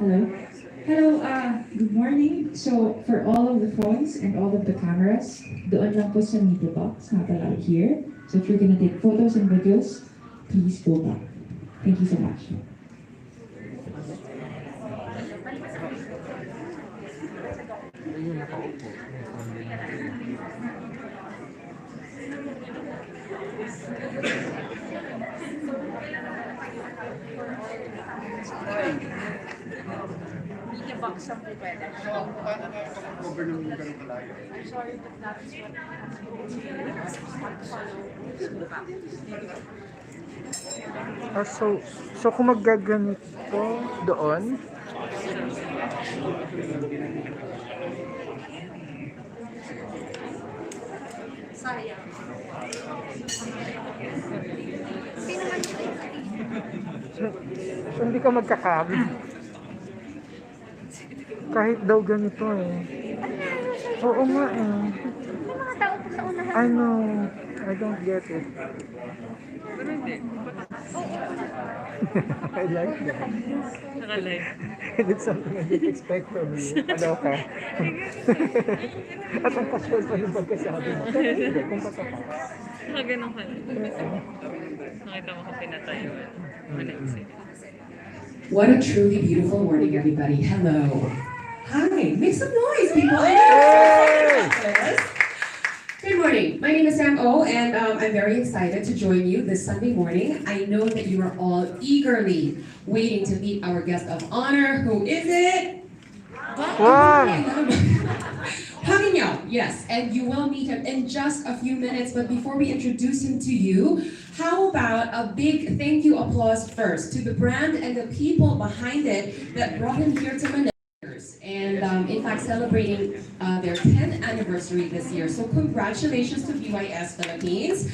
Hello. Hello, good morning. So, for all of the phones and all of the cameras, doon lang po sa media box, not allowed here. So, if you're gonna take photos and videos, please go back. Thank you so much. Media box ang pwede. Paano na cover ng ganun kalayo? I'm sorry, but that is what So kung maggaganito doon, sayang. so hindi ka magkakabi. Kahit daw ganito eh. Oo nga eh. May mga tao po sa unahan. I know. I don't get it. Pero hindi. I like that. Nakalive. It's something I didn't expect from you. Ano ka? At ang casual pa yung pagkasabi mo. Pero hindi, kung patapas. Nakaganong ka lang. Nakita mo kung pinatayuan. Alexi. What a truly beautiful morning, everybody. Hello. Hi. Make some noise, people. I know. Good morning. My name is Sam O, and I'm very excited to join you this Sunday morning. I know that you are all eagerly waiting to meet our guest of honor. Who is it? Wow! Hwang In Youp, yes, and you will meet him in just a few minutes. But before we introduce him to you, how about a big thank you applause first to the brand and the people behind it that brought him here to Manila. And in fact, celebrating their 10th anniversary this year. So congratulations to BYS Philippines.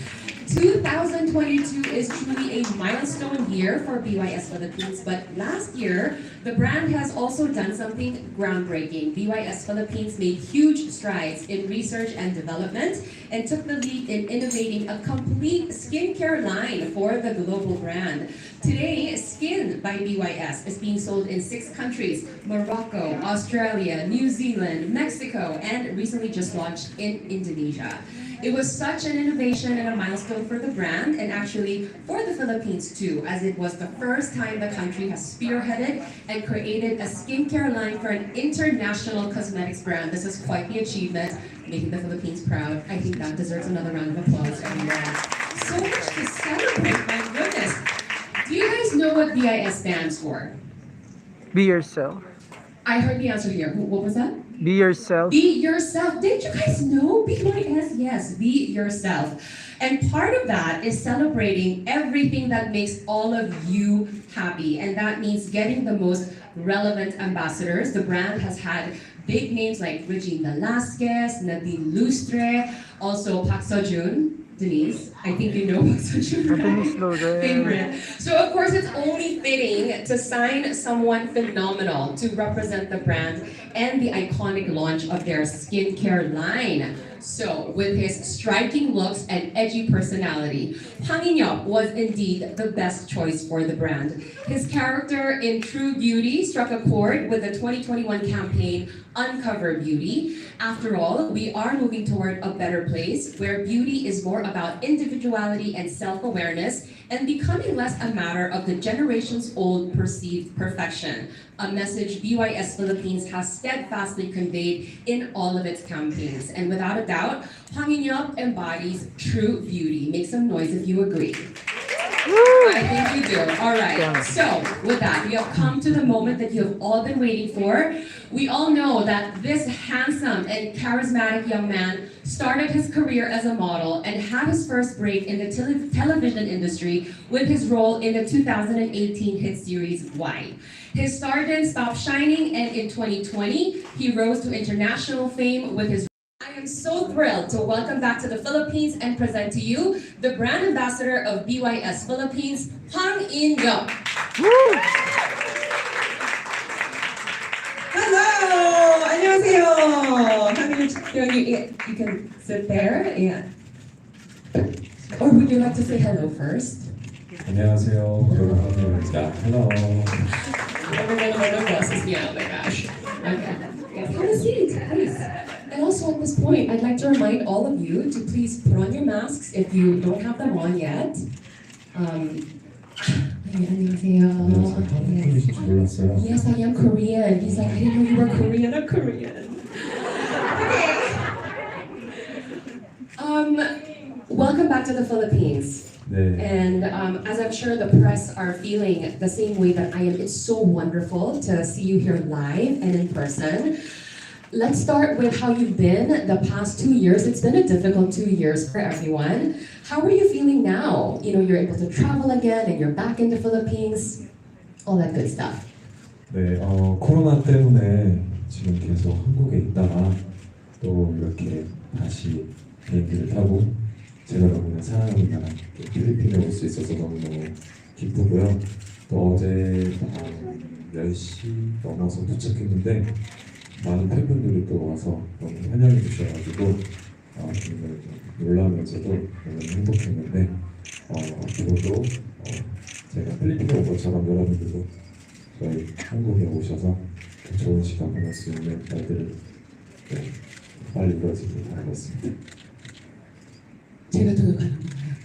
2022 is truly a milestone year for BYS Philippines, but last year, the brand has also done something groundbreaking. BYS Philippines made huge strides in research and development and took the lead in innovating a complete skincare line for the global brand. Today, Skin by BYS is being sold in 6 countries: Morocco, Australia, New Zealand, Mexico, and recently just launched in Indonesia. It was such an innovation and a milestone for the brand, and actually for the Philippines too, as it was the first time the country has spearheaded and created a skincare line for an international cosmetics brand. This is quite the achievement, making the Philippines proud. I think that deserves another round of applause, everyone. So much to celebrate, my goodness. Do you guys know what BIS stands for? Be yourself. I heard the answer here. What was that? Be yourself. Be yourself. Did you guys know? BYS, yes, be yourself. And part of that is celebrating everything that makes all of you happy. And that means getting the most relevant ambassadors. The brand has had big names like Regine Velasquez, Nadine Lustre, also Park Seo-joon. Denise, I think you know Park Seo-joon, right? Favorite. So of course it's only fitting to sign someone phenomenal to represent the brand and the iconic launch of their skincare line. So with his striking looks and edgy personality, Hwang In Youp was indeed the best choice for the brand. His character in True Beauty struck a chord with the 2021 campaign Uncover Beauty. After all, we are moving toward a better place where beauty is more about individuality and self-awareness and becoming less a matter of the generations-old perceived perfection, a message BYS Philippines has steadfastly conveyed in all of its campaigns. And without a doubt, Hwang In Youp embodies true beauty. Make some noise if you agree. I think you do. All right. So, with that, we have come to the moment that you have all been waiting for. We all know that this handsome and charismatic young man started his career as a model and had his first break in the television industry with his role in the 2018 hit series Why. His star didn't stop shining, and in 2020, he rose to international fame with his I am so thrilled to welcome back to the Philippines and present to you the brand ambassador of BYS Philippines, Hwang In Youp. Hello! 안녕하세요. You can sit there and... Or would you like to say hello first? 안녕하세요. 여러분 환영합니다. Hello. No glasses. Yeah, oh my gosh. Okay. Yes, have a seat, please. And also at this point, I'd like to remind all of you to please put on your masks if you don't have them on yet. 안녕하세요. 한국인이신 줄 몰랐어요. Yes, I am Korean. He's like, I didn't know you were Korean. I'm Korean. Welcome back to the Philippines. 네. And as I'm sure the press are feeling the same way that I am, it's so wonderful to see you here live and in person. Let's start with how you've been the past 2 years. It's been a difficult 2 years for everyone. How are you feeling now? You know, you're able to travel again and you're back in the Philippines. All that good stuff. 네. 코로나 때문에 지금 계속 한국에 있다가 또 이렇게 다시 비행기를 타고 제가 너무나 사랑하는 나라 필리핀에 올 수 있어서 너무너무 기쁘고요. 또 어제 밤 10시 넘어서 도착했는데 많은 팬분들이 또 와서 너무 환영해 주셔가지고 정말 놀라면서도 너무 행복했는데 앞으로도 제가 필리핀에 온 것처럼 여러분들도 저희 한국에 오셔서 좋은 시간 보낼 수 있는 날들을 빨리 이루어지길 바라겠습니다. 제가 더 가능한가요?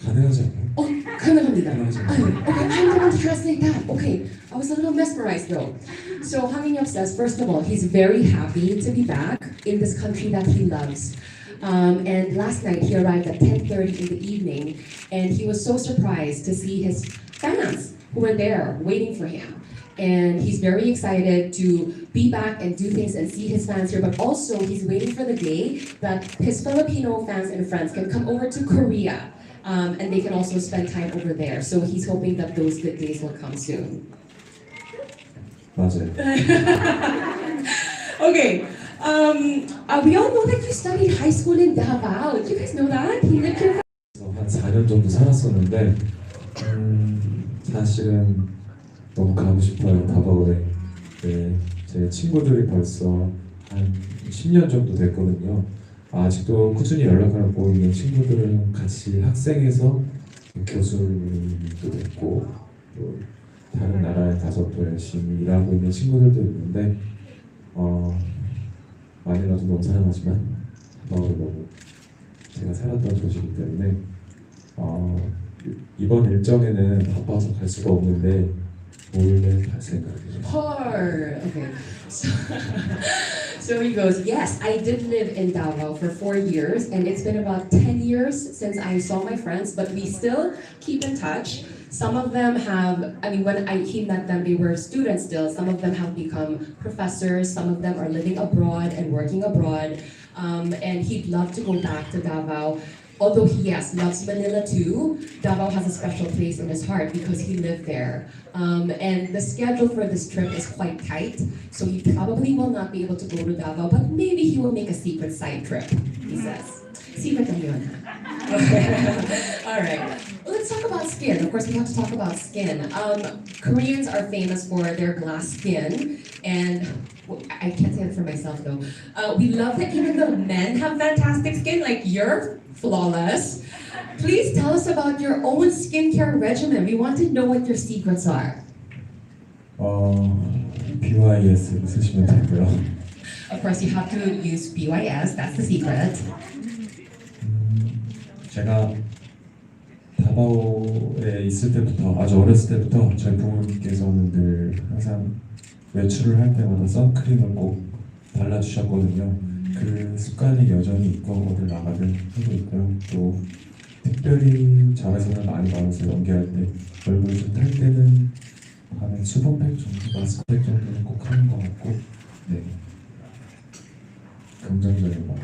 가능하지 않나요? 가능합니다. 가능하지 Okay, 않나요? I'm the one to translate that. Okay, I was a little mesmerized though. So Hwang In Youp says, first of all, he's very happy to be back in this country that he loves. And last night he arrived at 10:30 in the evening, and he was so surprised to see his fans who were there waiting for him. And he's very excited to be back and do things and see his fans here, but also he's waiting for the day that his Filipino fans and friends can come over to Korea, and they can also spend time over there. So he's hoping that those good days will come soon. 맞아요. Okay, we all know that you studied high school in Davao. Do you guys know that? He lived here 한 4년 정도 살았었는데 사실은 너무 가고 싶어요. 다바오에. 네, 제 친구들이 벌써 한 10년 정도 됐거든요. 아직도 꾸준히 연락하고 있는 친구들은 같이 학생에서 교수도 됐고 또 다른 나라에 가서 또 열심히 일하고 있는 친구들도 있는데 마닐라도 너무 사랑하지만 다바오를 너무 제가 살았던 도시이기 때문에 이번 일정에는 바빠서 갈 수가 없는데 몰래 갈 생각이에요. hard. Okay. So he goes, yes, I did live in Davao for 4 years, and it's been about 10 years since I saw my friends, but we still keep in touch. Some of them have, I mean, when he met them, they were students still. Some of them have become professors. Some of them are living abroad and working abroad. And he'd love to go back to Davao. Although he, yes, loves Manila too, Davao has a special place in his heart because he lived there. And the schedule for this trip is quite tight, so he probably will not be able to go to Davao, but maybe he will make a secret side trip, he says. Secret lang yun. All right, let's talk about skin. Of course, we have to talk about skin. Koreans are famous for their glass skin, and I can't say it for myself though. We love that even the men have fantastic skin, like you're flawless. Please tell us about your own skincare regimen. We want to know what your secrets are. BYS 쓰시면 되고요. Of course, you have to use BYS. That's the secret. 제가 다바오에 있을 때부터 아주 어렸을 때부터 저희 부모님께서는 늘 항상 외출을 할 때마다 선크림을 꼭 발라주셨거든요. 그 습관이 여전히 있고 어딜 나가든 하고 있고요. 또 특별히 자외선을 많이 받아서 연기할 때 얼굴 좀 탈 때는 밤에 수분팩 정도, 마스크팩 정도는 꼭 하는 것 같고 네, 긍정적인 마음.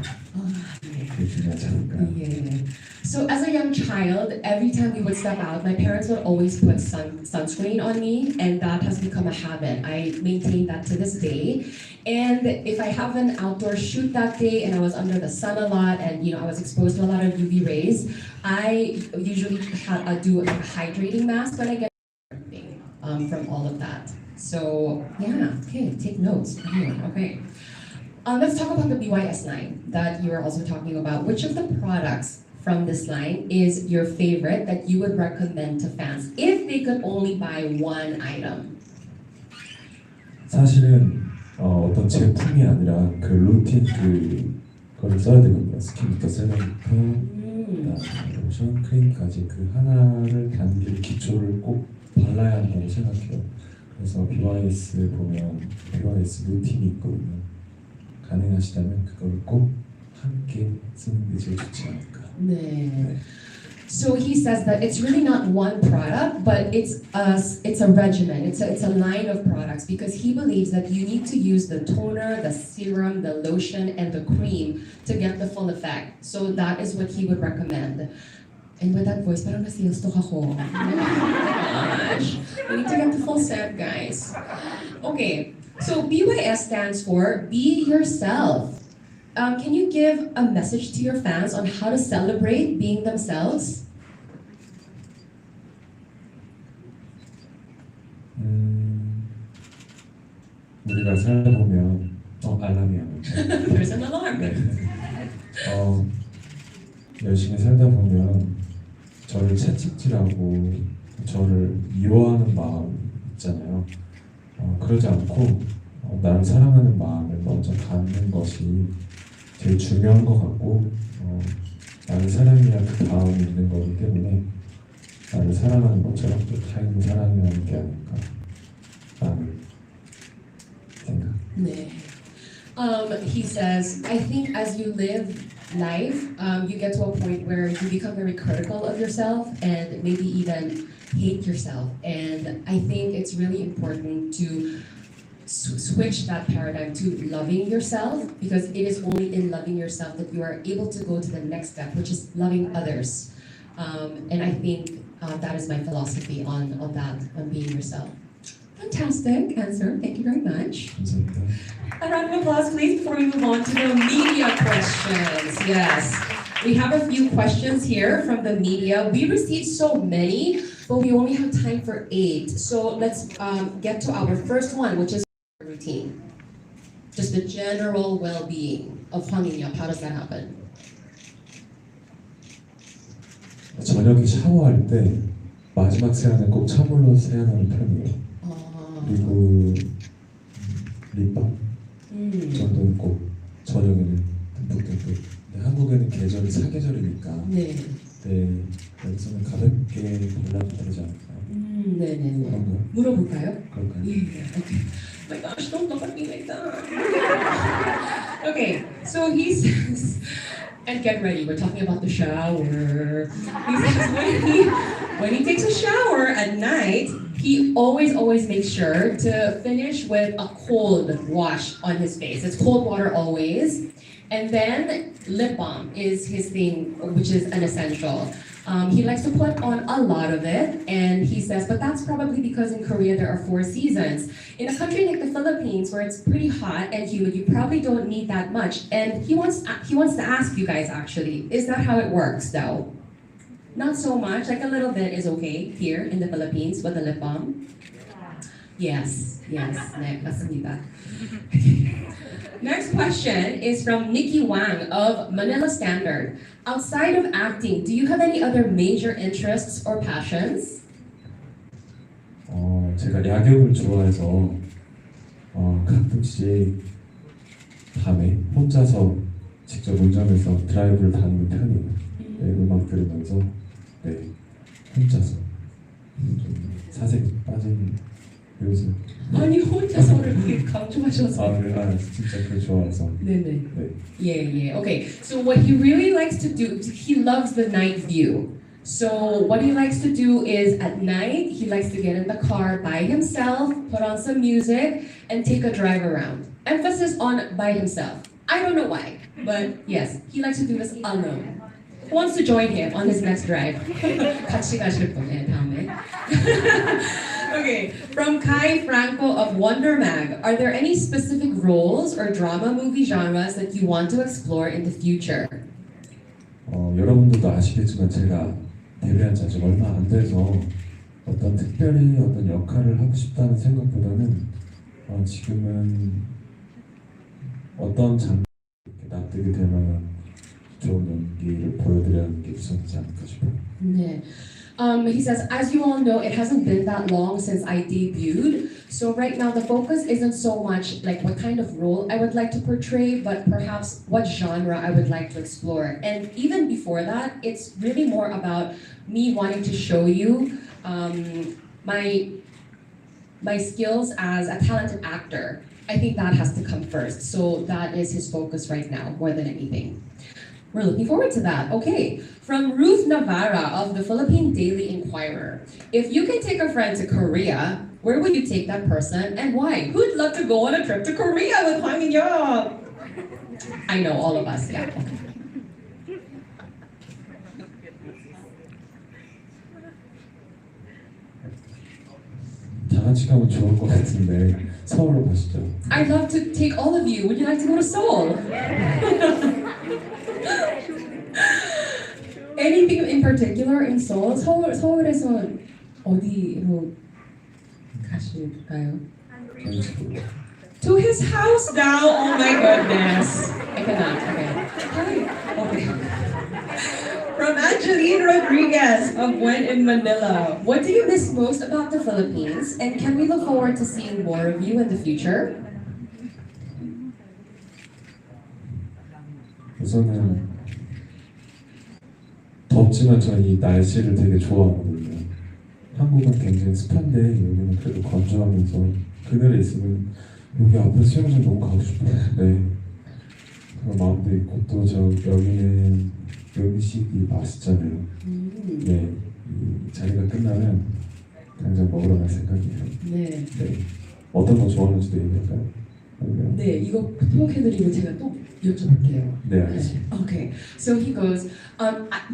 그게 중요하지 않을까. Yeah. So as a young child, every time we would step out, my parents would always put sunscreen on me, and that has become a habit. I maintain that to this day. And if I have an outdoor shoot that day and I was under the sun a lot and I was exposed to a lot of UV rays, I usually do a hydrating mask when I get from all of that. So yeah, okay, take notes. Okay. Let's talk about the BYS line that you were also talking about. Which of the products from this line is your favorite that you would recommend to fans if they could only buy one item? 사실은 어떤 제품이 아니라 그 루틴 그거를 써야 되거든요. 스킨부터 세럼부터 로션, 크림까지 그 하나를 단계를 기초를 꼭 발라야 한다고 생각해요. 그래서 BYS 보면 BYS 루틴이 있거든요. 가능하시다면 그걸 꼭 함께 쓰는 게 제일 좋지 않을까. 네. So he says that it's really not one product, but it's a regimen. It's a line of products because he believes that you need to use the toner, the serum, the lotion, and the cream to get the full effect. So that is what he would recommend. And with that voice, parang nasiyostok ako. Oh my gosh. We need to get the full set, guys. Okay, so BYS stands for Be Yourself. Can you give a message to your fans on how to celebrate being themselves? 우리가 살다 보면 알람이야. There's an alarm. 열심히 살다 보면 저를 채찍질하고 저를 미워하는 마음 있잖아요. 그러지 않고 나를 사랑하는 마음을 먼저 갖는 것이 제일 중요한 것 같고 나를 사랑해야 그 다음이 있는 거기 때문에 나를 사랑하는 것처럼 또 타인을 사랑하는 게 아닐까 라는 생각. 네. He says, I think as you live life, you get to a point where you become very critical of yourself and maybe even hate yourself. And I think it's really important to switch that paradigm to loving yourself, because it is only in loving yourself that you are able to go to the next step, which is loving others. And I think that is my philosophy on that, on being yourself. Fantastic answer. Thank you very much. 감사합니다. A round of applause, please, before we move on to the media questions. Yes. We have a few questions here from the media. We received so many, but we only have time for 8. So let's get to our first one, which is routine. Just the general well-being of Hwang In Youp. How does that happen? 저녁에 샤워할 때 마지막 세안은 꼭 찬물로 세안하는 편이에요. 그리고 립밤 정도는 꼭 저녁에는 듬뿍듬뿍. 한국에는 계절이 사계절이니까 네. 여기서는 가볍게 발라도 되지 않을까요? 네네네. 그런가요? 물어볼까요? 그럴까요? Okay. Oh my gosh, don't look at me like that. Okay, so he says, and get ready, we're talking about the shower. He says when he takes a shower at night, he always makes sure to finish with a cold wash on his face. It's cold water always. And then lip balm is his thing, which is an essential. He likes to put on a lot of it, and he says, but that's probably because in Korea there are 4 seasons. In a country like the Philippines, where it's pretty hot and humid, you probably don't need that much. And he wants to ask you guys, actually, is that how it works, though? Not so much, like a little bit is okay here in the Philippines with the lip balm. Yes, 맞습니다. Next question is from Nikki Wang of Manila Standard. Outside of acting, do you have any other major interests or passions? 제가 야경을 좋아해서 가끔씩 밤에 혼자서 직접 운전해서 드라이브를 다니는 편이에요. 음악 들으면서 혼자서 좀 사색이 빠진 요즘. 아니 혼자서를 그렇게 강조하셔서. 진짜 그걸 좋아해서. 네네. Yeah. Okay. So what he really likes to do, he loves the night view. So what he likes to do is at night, he likes to get in the car by himself, put on some music, and take a drive around. Emphasis on by himself. I don't know why, but yes, he likes to do this alone. Who wants to join him on his next drive? 같이 가실 분에 다음에. Okay, from Kai Franco of Wonder Mag, are there any specific roles or drama movie genres that you want to explore in the future? 여러분들도 아시겠지만 제가 데뷔한 지 아직 얼마 안 돼서 어떤 특별히 어떤 역할을 하고 싶다는 생각보다는 지금은 어떤 장르에 납득이 될 만한 좋은 연기를 보여드리는 게 우선이지 않을까 싶어요. 네. He says, as you all know, it hasn't been that long since I debuted. So right now the focus isn't so much like what kind of role I would like to portray, but perhaps what genre I would like to explore. And even before that, it's really more about me wanting to show you my skills as a talented actor. I think that has to come first. So that is his focus right now, more than anything. We're looking forward to that. Okay, from Ruth Navarra of the Philippine Daily Inquirer. If you can take a friend to Korea, where would you take that person and why? Who'd love to go on a trip to Korea with Hwang In Youp? I know, all of us, yeah. Okay. 다 같이 가면 좋을 것 같은데 서울로 가시죠. I'd love to take all of you. Would you like to go to Seoul? Anything in particular in Seoul? 서울에서 어디로 가실까요? 저희 집으로. To his house now? Oh my goodness. I cannot. Okay. Hi. Okay. From Angeline Rodriguez of Hwang In Manila. What do you miss most about the Philippines? And can we look forward to seeing more of you in the future? 우선은 덥지만 저는 이 날씨를 되게 좋아하거든요. 한국은 굉장히 습한데 여기는 그래도 건조하면서 그늘에 있으면 여기 앞에 수영장 너무 가고 싶어요. 네. 그런 마음도 있고 또 저 여기는 음식이 맛있잖아요. 네. 이 자리가 끝나면 당장 먹으러 갈 생각이에요. 네. 네. 어떤 거 좋아하는지도 얘기할까요? 아니면 네, 이거 토목해드리고 제가 또 여쭤볼게요. 네, 알겠습니다. Okay, so he goes,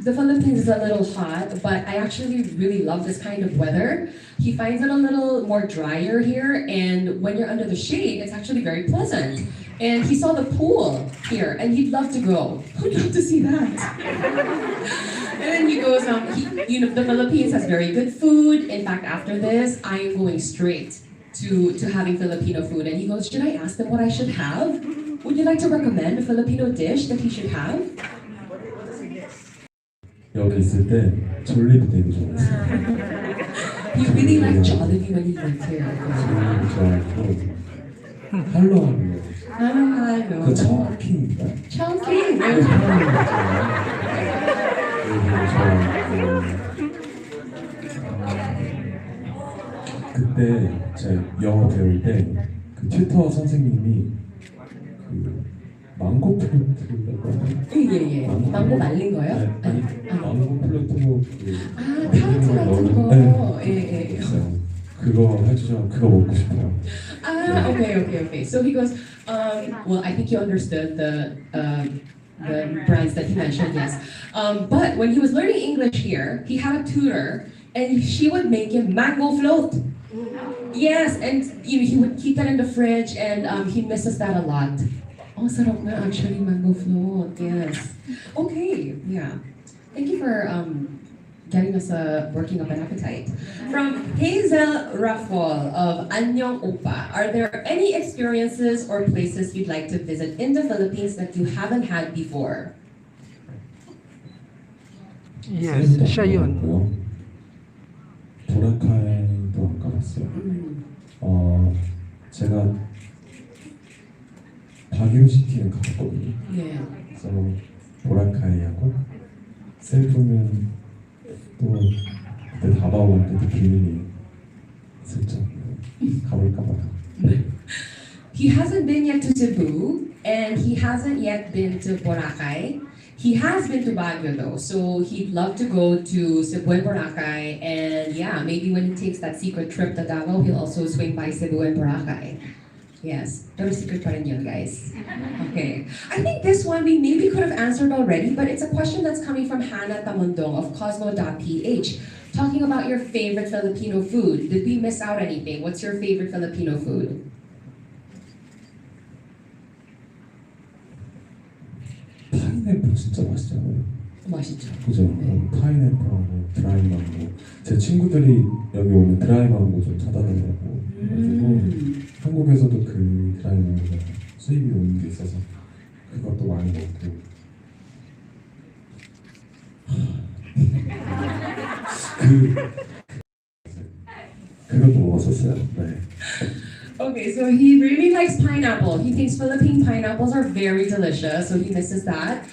the Philippines is a little hot, but I actually really love this kind of weather. He finds it a little more drier here, and when you're under the shade, it's actually very pleasant. And he saw the pool here, and he'd love to go. Who'd love to see that? And then he goes, the Philippines has very good food. In fact, after this, I am going straight to having Filipino food. And he goes, should I ask them what I should have? Would you like to recommend a Filipino dish that he should have? 여기 있을 때 졸리비 되게 좋아했어요. He really liked Jollibee when he lived here. 졸리비 좋아했고 할로 하는 거. Hello. 그 청킹인가? Chungking. 되게 좋아했고 그때 제가 영어 배울 때 그 튜터 선생님이 그 망고 플루트라고 하나요? 예. 망고 말린 거요? 네, 아니 망고 플루트 그 타르트 같은 거. 네. 예. 그거 해주면 그거 먹고 싶어요. Okay. So he goes, well, I think you understood the brands that he mentioned, yes. But when he was learning English here, he had a tutor, and she would make him mango float. Yes, and he would keep that in the fridge, and he misses that a lot. Oh, sarap na actually mango float. Yes. Okay. Yeah. Thank you for getting us working up an appetite. From Hazel Raffol of Anyong Oppa, are there any experiences or places you'd like to visit in the Philippines that you haven't had before? Yes, siya yun. 보라카이도 안 가봤어요. 제가 바기오시티는 가봤거든요. Yeah. 그래서 보라카이하고 세부는 또 그때 다가오는데 비밀이 슬쩍 가볼까 봐요. He hasn't been yet to Cebu, and he hasn't yet been to Boracay. He has been to Baguio though, so he'd love to go to Cebu and Boracay, and yeah, maybe when he takes that secret trip to Davao, he'll also swing by Cebu and Boracay. Yes, pero secret pa rin yun, guys. Okay. I think this one we maybe could have answered already, but it's a question that's coming from Hannah Tamundong of Cosmo.ph, talking about your favorite Filipino food. Did we miss out anything? What's your favorite Filipino food? 파인애플 진짜 맛있잖아요. 맛있죠? 그죠? 파인애플하고 드라이 망고. 제 친구들이 여기 오면 드라이 망고 좀 사다 달라고 그래가지고 한국에서도 그 드라이 망고가 수입이 오는 게 있어서 그것도 많이 먹고. 그것도 먹었었어요. 네. Okay, so he really likes pineapple. He thinks Philippine pineapples are very delicious, so he misses that.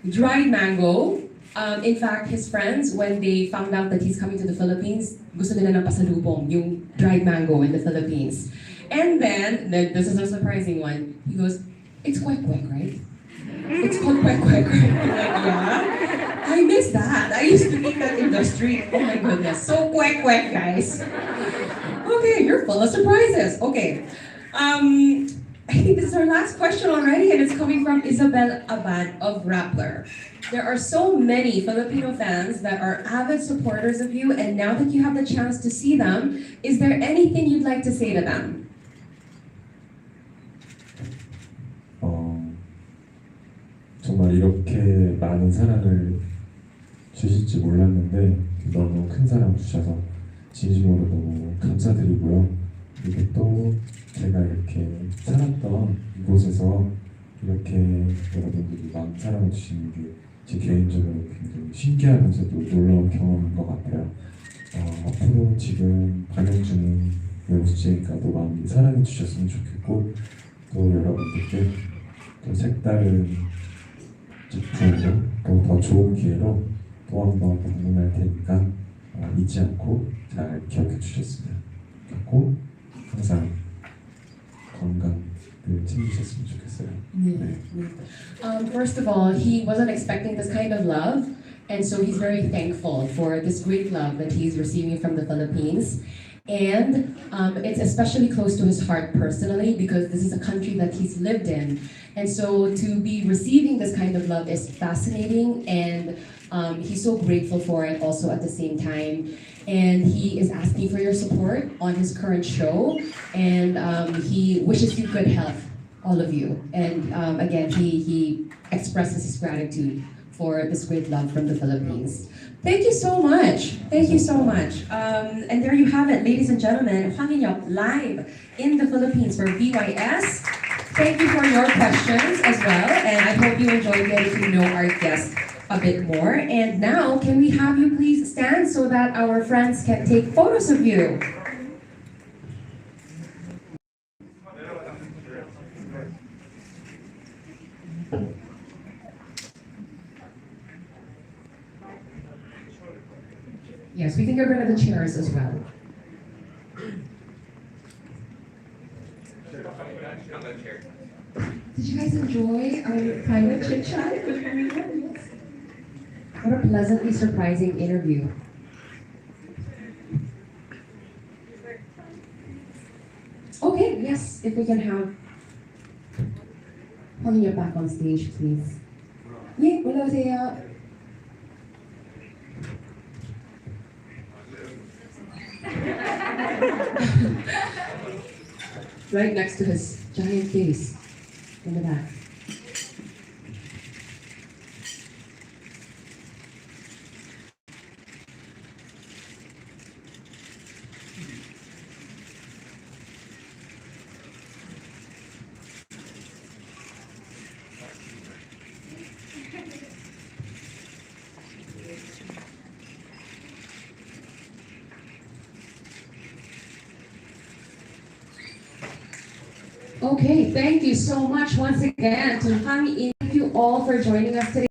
Dried mango. In fact, his friends, when they found out that he's coming to the Philippines, gusto nila ng pasalubong, yung dried mango in the Philippines. And then this is a surprising one. He goes, "It's kwek kwek, right? It's called kwek kwek, right?" I'm like, yeah. I miss that. I used to eat that in the street. Oh my goodness. So kwek kwek, guys. Okay, you're full of surprises. Okay. I think this is our last question already, and it's coming from Isabel Abad of Rappler. There are so many Filipino fans that are avid supporters of you, and now that you have the chance to see them, is there anything you'd like to say to them? 정말 이렇게 많은 사랑을 주실지 몰랐는데 너무 큰 사랑 주셔서 진심으로 너무 감사드리고요. 그리고 또 제가 이렇게 살았던 이곳에서 이렇게 여러분들이 많은 사랑을 주시는 게 제 개인적으로 굉장히 신기하면서도 놀라운 경험인 것 같아요. 앞으로 지금 방영 중인 웹시리즈도 많이 사랑해 주셨으면 좋겠고 또 여러분들께 또 색다른 제품으로 또 더 좋은 기회로 또 한 번 방문할 테니까 잊지 않고 잘 기억해 주셨으면 좋겠고 항상 건강을 챙기셨으면 좋겠어요. 네. First of all, he wasn't expecting this kind of love, and so he's very thankful for this great love that he's receiving from the Philippines. And it's especially close to his heart personally because this is a country that he's lived in. And so to be receiving this kind of love is fascinating, and he's so grateful for it also at the same time. And he is asking for your support on his current show, and he wishes you good health, all of you. And again, he expresses his gratitude for this great love from the Philippines. Thank you so much. Thank you so much. And there you have it, ladies and gentlemen. Hwang In Youp live in the Philippines for VYS. Thank you for your questions as well, and I hope you enjoyed getting to know our guests a bit more. And now, can we have you please stand so that our friends can take photos of you? Yes, we can get rid of the chairs as well. Did you guys enjoy our kind of chit chat? What a pleasantly surprising interview. Okay, yes, if we can have Hwang In Youp back on stage, please. 예, 올라오세요. Right next to his giant face in the back. Okay, thank you so much once again to Hwang In. Thank you all for joining us today.